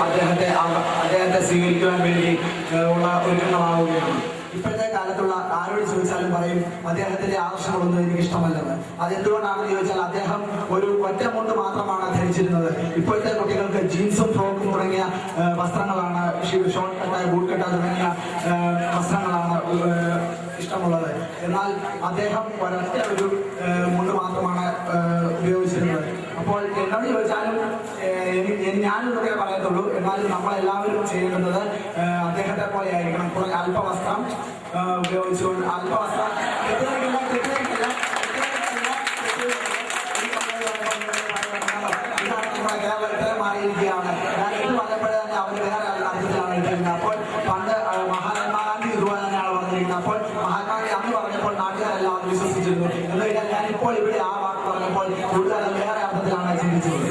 അദ്ദേഹത്തെ സ്വീകരിക്കുവാൻ വേണ്ടി ഉള്ള ഒരുക്കങ്ങളാവുകയാണ്. ഇപ്പോഴത്തെ കാലത്തുള്ള ആരോട് ചോദിച്ചാലും പറയും അദ്ദേഹത്തിന്റെ ആദർശങ്ങളൊന്നും എനിക്ക് ഇഷ്ടമല്ലെന്ന്. അതെന്തുകൊണ്ടാണെന്ന് ചോദിച്ചാൽ അദ്ദേഹം ഒരു ഒറ്റ മുണ്ട് മാത്രമാണ് ധരിച്ചിരുന്നത്. ഇപ്പോഴത്തെ കുട്ടികൾക്ക് ജീൻസും ഫ്രോക്കും തുടങ്ങിയ വസ്ത്രങ്ങളാണ്, ഷോർട്ട് കട്ട്, ബൂട്ട് കട്ട് തുടങ്ങിയ വസ്ത്രങ്ങളാണ് ഇഷ്ടമുള്ളത്. എന്നാൽ അദ്ദേഹം ഒരൊറ്റ ഒരു മുണ്ട് മാത്രമാണ് ഉപയോഗിച്ചിരുന്നത്. അപ്പോൾ എന്നോട് ചോദിച്ചാലും ഞാനിതൊക്കെ പറയത്തുള്ളൂ. എന്നാലും നമ്മളെല്ലാവരും ചെയ്യേണ്ടത് അദ്ദേഹത്തെ പോലെ ആയിരിക്കണം. കുറേ അല്പവസ്ത്രം ഉപയോഗിച്ചുകൊണ്ട് അല്പവസ്ത്രം കേരളത്തിൽ മാറിയിരിക്കുകയാണ്. ഞാൻ ഇത് പറഞ്ഞപ്പോഴേ തന്നെ അവർ വേറെ അർത്ഥത്തിലാണ് എടുത്തിരുന്നത്. അപ്പോൾ പണ്ട് മഹാത്മാഗാന്ധി ഇതുപോലെ തന്നെയാണ് പറഞ്ഞിരിക്കുന്നത്. അപ്പോൾ മഹാത്മാഗാന്ധി അന്ന് പറഞ്ഞപ്പോൾ നാട്ടുകാരെല്ലാം അത് വിശ്വസിച്ചിരുന്നു. എന്ന് കഴിഞ്ഞാൽ ഞാനിപ്പോൾ ഇവിടെ ആ വാക്ക് പറഞ്ഞപ്പോൾ കൂടുതൽ വേറെ അർത്ഥത്തിലാണ് ചിന്തിച്ചത്.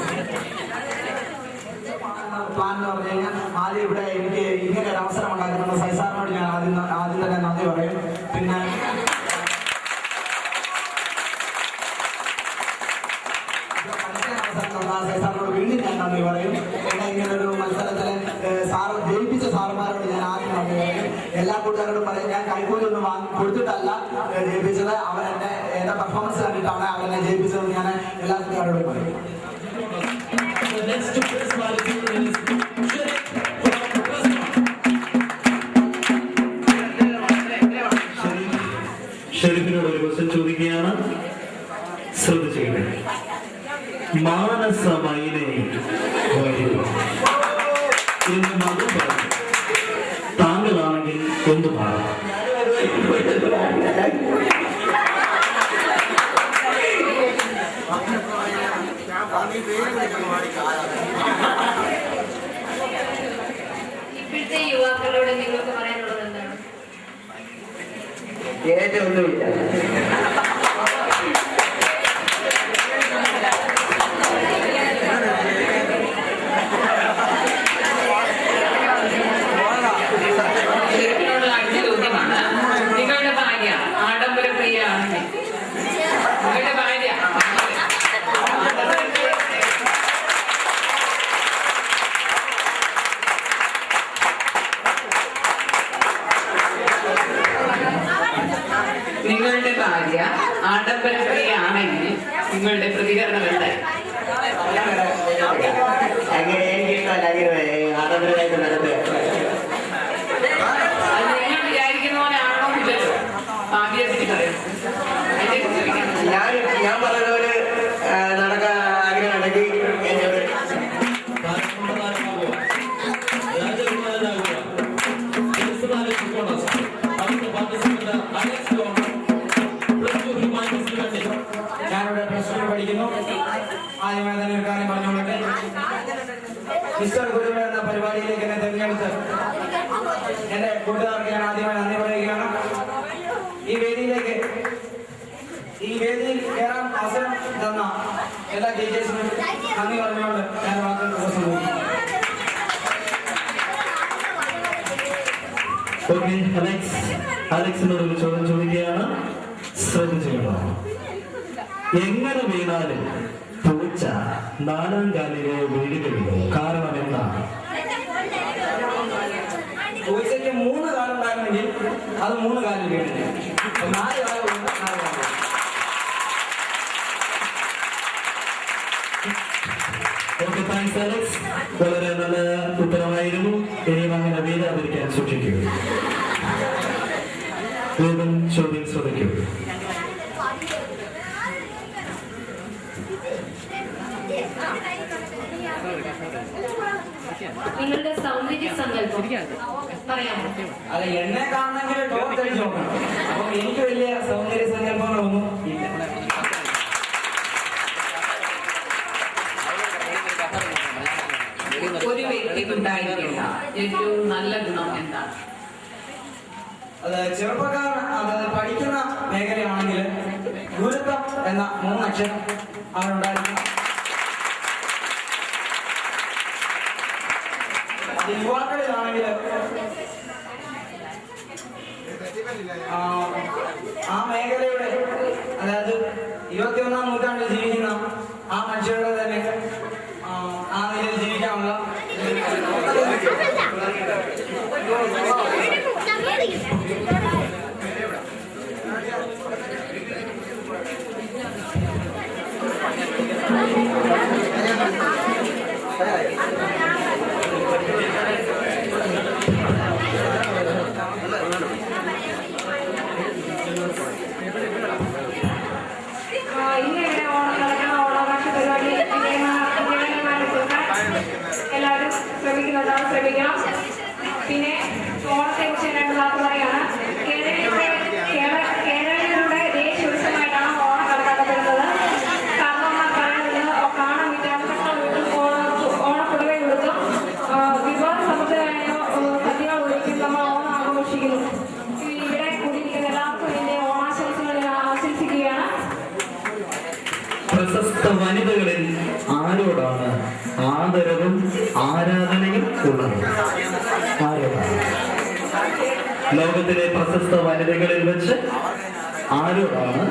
പ്ലാൻ എന്ന് പറഞ്ഞു കഴിഞ്ഞാൽ ആദ്യം ഇവിടെ എനിക്ക് ഇങ്ങനെ ഒരു അവസരം ഉണ്ടാക്കുന്നത് സൈസാറിനോട് ഞാൻ ആദ്യം തന്നെ നന്ദി പറയും. പിന്നെ സൈസാറിനോട് വീണ്ടും ഞാൻ നന്ദി പറയും. പിന്നെ ഇങ്ങനൊരു മത്സരത്തില് ജയിപ്പിച്ച സാറുമാരോട് ഞാൻ ആദ്യം നന്ദി പറയും. എല്ലാ കൂട്ടുകാരോടും പറയും ഞാൻ കൈക്കൂലൊന്നും കൊടുത്തിട്ടല്ല ജയിപ്പിച്ചത്, അവരെന്നെ എന്റെ പെർഫോമൻസ് കണ്ടിട്ടാണ് അവരെന്നെ ജയിപ്പിച്ചതെന്ന് ഞാൻ എല്ലാ കൂട്ടുകാരോടും പറയും. ഷെരീഫിനോട് ഒരു ക്വസ്റ്റ്യൻ ചോദിക്കുകയാണ്, ശ്രദ്ധിച്ചേക്കട്ടെ. മാനസമൈനെ എന്ന് മതം പറഞ്ഞു, താങ്കളാണെങ്കിൽ എന്ത് പാടാം? ഇപ്പോഴത്തെ യുവാക്കളോട് നിങ്ങൾക്ക് പറയാനുള്ളത് എന്താണ്? ഒന്നുമില്ല. നിങ്ങളുടെ ഭാര്യ ആഡംബരപ്രിയയാണെങ്കിൽ നിങ്ങളുടെ ഭാര്യ നിങ്ങളുടെ ഭാര്യ ആഡംബരപ്രിയയാണെങ്കിൽ നിങ്ങളുടെ പ്രതികരണം എന്തായി? അങ്ങനെ എനിക്കിഷ്ടമല്ല ആഡംബരമായിട്ട് നടത്തുക. നിങ്ങൾ വിചാരിക്കുന്ന പോലെ ആണോ ഇല്ലല്ലോ. ഭാവിയെ പറ്റി പറയും. ഞാൻ പറഞ്ഞ പോലെ നടക്കാൻ ആഗ്രഹം ഉണ്ടെങ്കിൽ എന്നോട് ഞാനിവിടെ പ്ലസ് ടു പഠിക്കുന്നു. ആദ്യമായി തന്നെ ഒരു കാര്യം പറഞ്ഞുകൊള്ളട്ടെ. മിസ്റ്റർ ഗുരുവ എന്ന പരിപാടിയിലേക്ക് എന്നെ തിരഞ്ഞെടുത്ത് എന്റെ കൂട്ടുകാർക്ക് ഞാൻ ആദ്യമായി നന്ദി പറയുകയാണ്. ഈ വേദിയിൽ കയറാൻ അവസരം തന്ന എല്ലാ ടീച്ചേഴ്സിനും നന്ദി പറഞ്ഞുകൊണ്ട് ഞാൻ വാക്കുകൾ പ്രസംഗിക്കുന്നു. അലക്സിനോട് ഒരു ചോദ്യം ചോദിക്കുകയാണ്, ശ്രദ്ധിച്ചോ. എങ്ങനെ വീണാലും പൂച്ച നാലാം കാലിലെ വീഴുകയില്ല, കാരണം എന്താണ്? പൂച്ചയ്ക്ക് 3 കാലുണ്ടായിരുന്നെങ്കിൽ അത് 3 കാലിൽ വീണില്ല. 4 കാലുണ്ട്, 4 കാലം. Okay, thanks Alex. വളരെ നല്ല ഉത്തരമായിരുന്നു. ഇനിയും അങ്ങനെ വീഴാതിരിക്കാൻ സൂക്ഷിക്കുക. വീണ്ടും ചോദ്യം ശ്രദ്ധിക്കൂ. നിങ്ങളുടെ സൗന്ദര്യ സങ്കല്പം പറയാമോ? അല്ല, എന്നെ കാണണമെങ്കിൽ ടോപ്പ് അടിച്ച് നോക്കണം. അപ്പൊ എനിക്ക് വലിയ സൗന്ദര്യ സങ്കല്പങ്ങളൊന്നും ഇല്ല. ഒരു വ്യക്തിക്കുണ്ടായിരിക്കേണ്ട ഏറ്റവും നല്ല ഗുണം എന്താണ്? അത് ചെറുപ്പക്കാർ അത് പഠിക്കുന്ന മേഖലയാണെങ്കിൽ ഗുരുത്വം എന്ന 3 അക്ഷരം അവരുണ്ടായിരിക്കും. അത് യുവാക്കളിലാണെങ്കിൽ ആ മേഖലയുടെ, അതായത് 21ാം നൂറ്റാണ്ടിൽ ജീവിക്കുന്ന ആ മനുഷ്യരുടെ തന്നെ ആ നിലയിൽ ജീവിക്കാനുള്ള ഇന്നിവിടെ ഓണം നടക്കുന്ന ഓണാഘോഷ പരിപാടി എല്ലാവരും ശ്രമിക്കണം. പിന്നെ ഓണത്തെ കുറിച്ച് രണ്ട് വാക്ക് പറയാണ്. കേരളീയരുടെ ദേശീയ ഉത്സവമായിട്ടാണ് ഓണം കണക്കാക്കപ്പെടുന്നത്. കാരണവന്മാർ പറയുന്നത് കാണാൻ വീട്ടിൽ ഓണപ്പുടവ കൊടുത്തും വിഭവ സമൃദ്ധമായ സദ്യകൾ ഒരുക്കി നമ്മൾ ഓണം ആഘോഷിക്കുന്നു. ഇവിടെ കൂടിയിരിക്കുന്ന എല്ലാവർക്കും ഇതിന്റെ ഓണാശംസകൾ ആശംസിക്കുകയാണ്. പ്രശസ്ത വനിതകളിൽ ആരോടാണ് ആദരവും ആരാധനയും ഉള്ളത്? ആരോടാണ്? ലോകത്തിലെ പ്രശസ്ത വനിതകളിൽ വെച്ച് ആരോടാണ്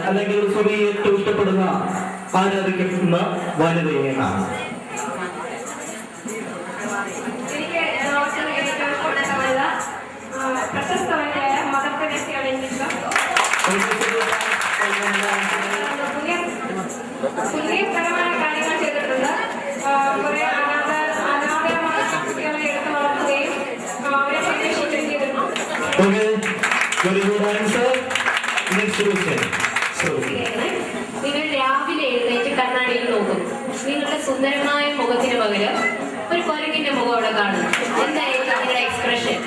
അല്ലെങ്കിൽ സുബി ഏറ്റവും ഇഷ്ടപ്പെടുന്ന ആരാധിക്കുന്ന വനിതയാണ്? എനിക്ക് ഏറ്റവും ഇഷ്ടപ്പെട്ട വനിത പ്രശസ്ത വനിതയായ മദർ തെരേസയാണ് എനിക്കിഷ്ടം. പുണ്യപരമായ കാര്യങ്ങൾ ചെയ്തിട്ടുണ്ട്. കുറെ അനാഥമായ കുട്ടികളെ എടുത്തു വളർത്തുകയും അവരെ സംരക്ഷിക്കുകയും ചെയ്തിരുന്നു. നിങ്ങൾ രാവിലെ എഴുന്നേറ്റ് കണ്ണാടിയിൽ നോക്കും. നിങ്ങളുടെ സുന്ദരമായ മുഖത്തിന് പകരം ഒരു കുരങ്ങിന്റെ മുഖം അവിടെ കാണും. എന്തായിരിക്കും നിങ്ങളുടെ എക്സ്പ്രഷൻ?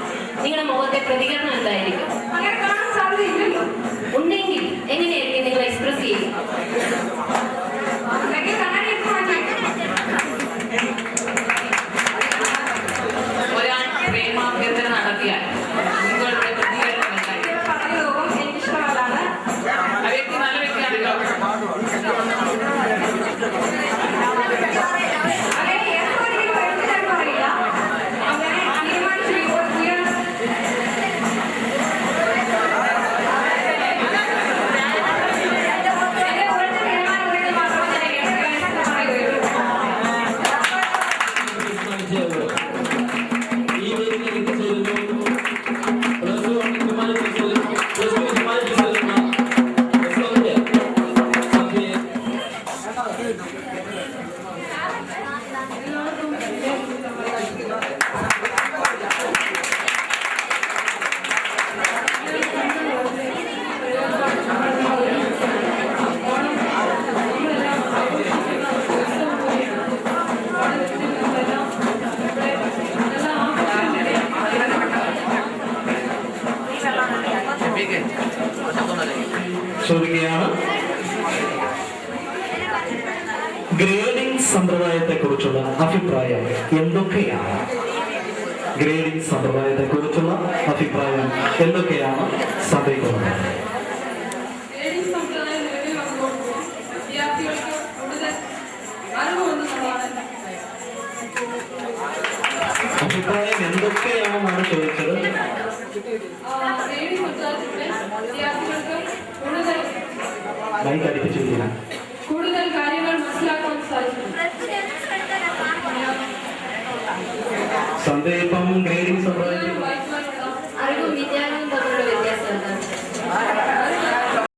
നിങ്ങളുടെ മുഖത്തെ പ്രതികരണം എന്തായിരിക്കും? അങ്ങനെ കാണാൻ സാധ്യതയില്ലല്ലോ. ഉണ്ടെങ്കിൽ എങ്ങനെയായിരിക്കും നിങ്ങൾ എക്സ്പ്രസ് ചെയ്യും? ഒരാൾ പ്രേമാഭ്യർത്ഥന നടത്തിയാൽ നിങ്ങളുടെ പ്രതികരണം എന്തായിരിക്കും? എനിക്കിഷ്ടമല്ലാണ്. ആ വ്യക്തി നല്ല വ്യക്തിയാണല്ലോ. അങ്ങനെ ഏതൊരിക്കലും വരുന്നതായിട്ട് പറയില്ല. അങ്ങനെ തീരുമാനിച്ചു ചോദിക്കുകയാണ്, ഗ്രേഡിംഗ് സമ്പ്രദായത്തെ കുറിച്ചുള്ള അഭിപ്രായം എന്തൊക്കെയാണ്? ഗ്രേഡിംഗ് സമ്പ്രദായത്തെ കുറിച്ചുള്ള അഭിപ്രായം എന്തൊക്കെയാണ് സഭയ്ക്കുള്ളത്? അഭിപ്രായം എന്തൊക്കെയാണെന്നാണ് ചോദിച്ചത്. മൈക്ക് അടുപ്പിച്ചിരിക്കുക. കൂടുതൽ കാര്യങ്ങൾ മനസ്സിലാക്കാൻ സാധിക്കും. സന്ദീപം